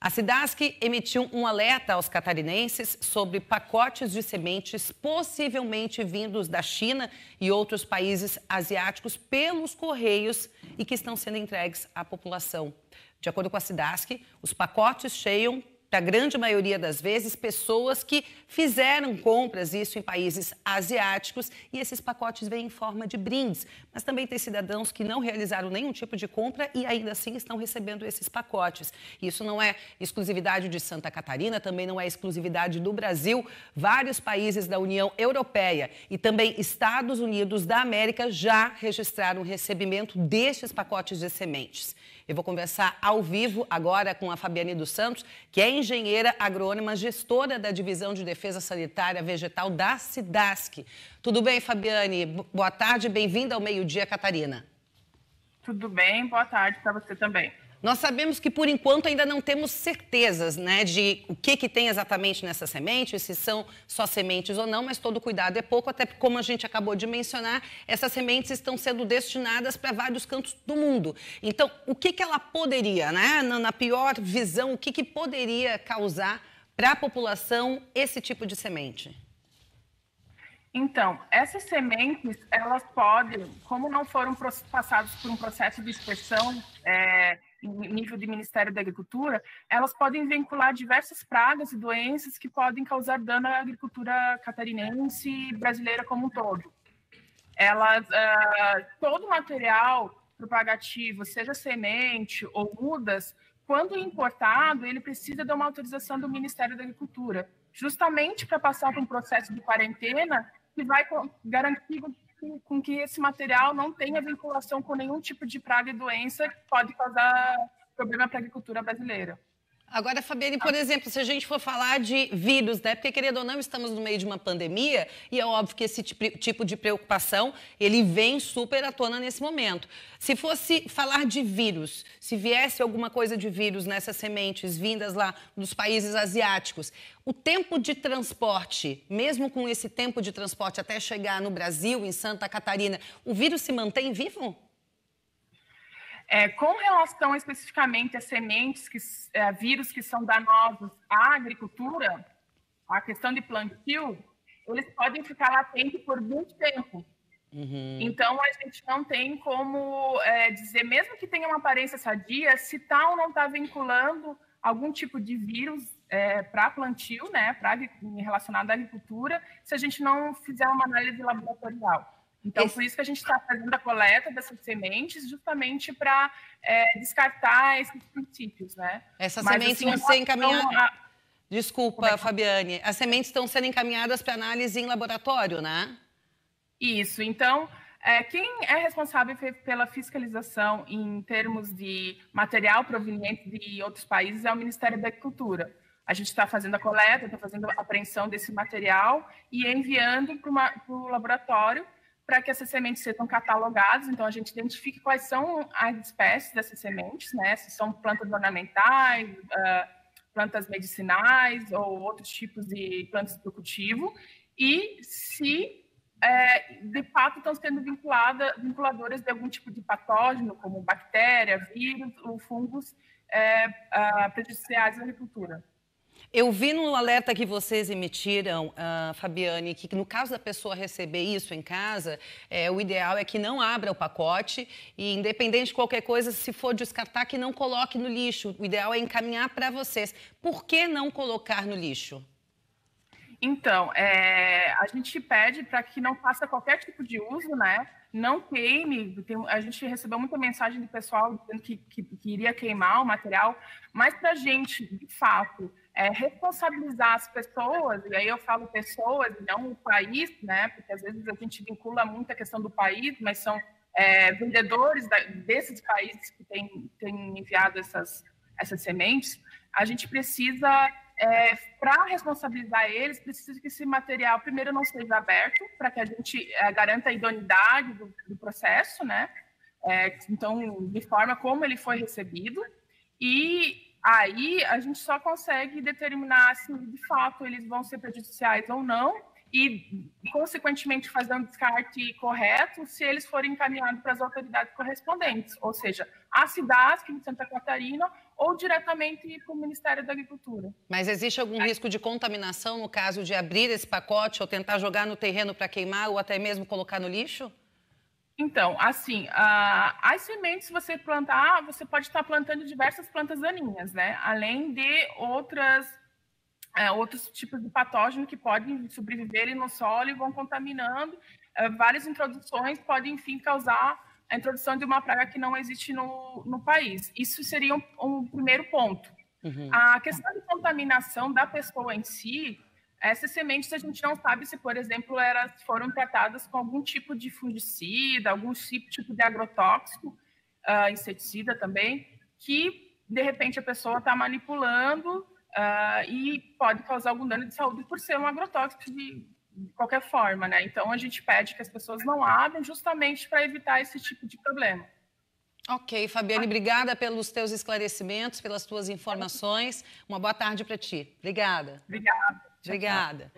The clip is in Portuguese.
A Cidasc emitiu um alerta aos catarinenses sobre pacotes de sementes possivelmente vindos da China e outros países asiáticos pelos correios e que estão sendo entregues à população. De acordo com a Cidasc, os pacotes cheiam, da grande maioria das vezes, pessoas que fizeram compras, isso em países asiáticos, e esses pacotes vêm em forma de brindes. Mas também tem cidadãos que não realizaram nenhum tipo de compra e ainda assim estão recebendo esses pacotes. Isso não é exclusividade de Santa Catarina, também não é exclusividade do Brasil. Vários países da União Europeia e também Estados Unidos da América já registraram o recebimento destes pacotes de sementes. Eu vou conversar ao vivo agora com a Fabiane dos Santos, que é engenheira agrônoma, gestora da Divisão de Defesa Sanitária Vegetal da Cidasc. Tudo bem, Fabiane? Boa tarde, bem-vinda ao Meio-Dia, Catarina. Tudo bem, boa tarde para você também. Nós sabemos que, por enquanto, ainda não temos certezas, né, de o que tem exatamente nessa semente, se são só sementes ou não, mas todo cuidado é pouco, até porque, como a gente acabou de mencionar, essas sementes estão sendo destinadas para vários cantos do mundo. Então, o que ela poderia, né, na pior visão, o que poderia causar para a população esse tipo de semente? Então, essas sementes, elas podem, como não foram passadas por um processo de inspeção em nível de Ministério da Agricultura, elas podem vincular diversas pragas e doenças que podem causar dano à agricultura catarinense e brasileira como um todo. Todo material propagativo, seja semente ou mudas, quando importado, ele precisa de uma autorização do Ministério da Agricultura, justamente para passar por um processo de quarentena que vai garantir com que esse material não tenha vinculação com nenhum tipo de praga e doença que pode causar problema para a agricultura brasileira. Agora, Fabiane, por exemplo, se a gente for falar de vírus, né? Porque, querendo ou não, estamos no meio de uma pandemia e é óbvio que esse tipo de preocupação, ele vem super à tona nesse momento. Se fosse falar de vírus, se viesse alguma coisa de vírus nessas sementes vindas lá dos países asiáticos, o tempo de transporte, mesmo com esse tempo de transporte até chegar no Brasil, em Santa Catarina, o vírus se mantém vivo? Com relação especificamente a sementes, vírus que são danosos à agricultura, a questão de plantio, eles podem ficar latentes por muito tempo. Então, a gente não tem como dizer, mesmo que tenha uma aparência sadia, se está ou não está vinculando algum tipo de vírus para plantio, né, relacionado à agricultura, se a gente não fizer uma análise laboratorial. Então, por isso que a gente está fazendo a coleta dessas sementes, justamente para descartar esses princípios, né? Essas sementes vão ser encaminhadas... Desculpa, Fabiane. As sementes estão sendo encaminhadas para análise em laboratório, né? Isso. Então, quem é responsável pela fiscalização em termos de material proveniente de outros países é o Ministério da Agricultura. A gente está fazendo a coleta, está fazendo a apreensão desse material e enviando para o laboratório para que essas sementes sejam catalogadas. Então, a gente identifique quais são as espécies dessas sementes, né? Se são plantas ornamentais, plantas medicinais ou outros tipos de plantas para o cultivo, e se, de fato, estão sendo vinculadoras de algum tipo de patógeno, como bactéria, vírus ou fungos prejudiciais à agricultura. Eu vi no alerta que vocês emitiram, Fabiane, que no caso da pessoa receber isso em casa, o ideal é que não abra o pacote e, independente de qualquer coisa, se for descartar, que não coloque no lixo. O ideal é encaminhar para vocês. Por que não colocar no lixo? Então, a gente pede para que não faça qualquer tipo de uso, né? Não queime. A gente recebeu muita mensagem do pessoal dizendo que iria queimar o material, mas para a gente, de fato, responsabilizar as pessoas, e aí eu falo pessoas, não o país, né? Porque às vezes a gente vincula muito a questão do país, mas são vendedores desses países que têm enviado essas sementes. A gente precisa, para responsabilizar eles, precisa que esse material, primeiro, não seja aberto, para que a gente garanta a idoneidade do processo, né? Então, de forma como ele foi recebido. E aí a gente só consegue determinar se, de fato, eles vão ser prejudiciais ou não e, consequentemente, fazer um descarte correto se eles forem encaminhados para as autoridades correspondentes, ou seja, a Cidasc em Santa Catarina ou diretamente para o Ministério da Agricultura. Mas existe algum risco de contaminação no caso de abrir esse pacote ou tentar jogar no terreno para queimar ou até mesmo colocar no lixo? Então, assim, as sementes você plantar, você pode estar plantando diversas plantas daninhas, né? Além de outros tipos de patógenos que podem sobreviver no solo e vão contaminando. Várias introduções podem, enfim, causar a introdução de uma praga que não existe no país. Isso seria um primeiro ponto. Uhum. A questão de contaminação da pessoa em si, essas sementes a gente não sabe se, por exemplo, elas foram tratadas com algum tipo de fungicida, algum tipo de agrotóxico, inseticida também, que, de repente, a pessoa está manipulando e pode causar algum dano de saúde por ser um agrotóxico de qualquer forma, né? Então, a gente pede que as pessoas não abram justamente para evitar esse tipo de problema. Ok, Fabiane, obrigada pelos teus esclarecimentos, pelas tuas informações. Uma boa tarde para ti. Obrigada. Obrigada. Obrigada.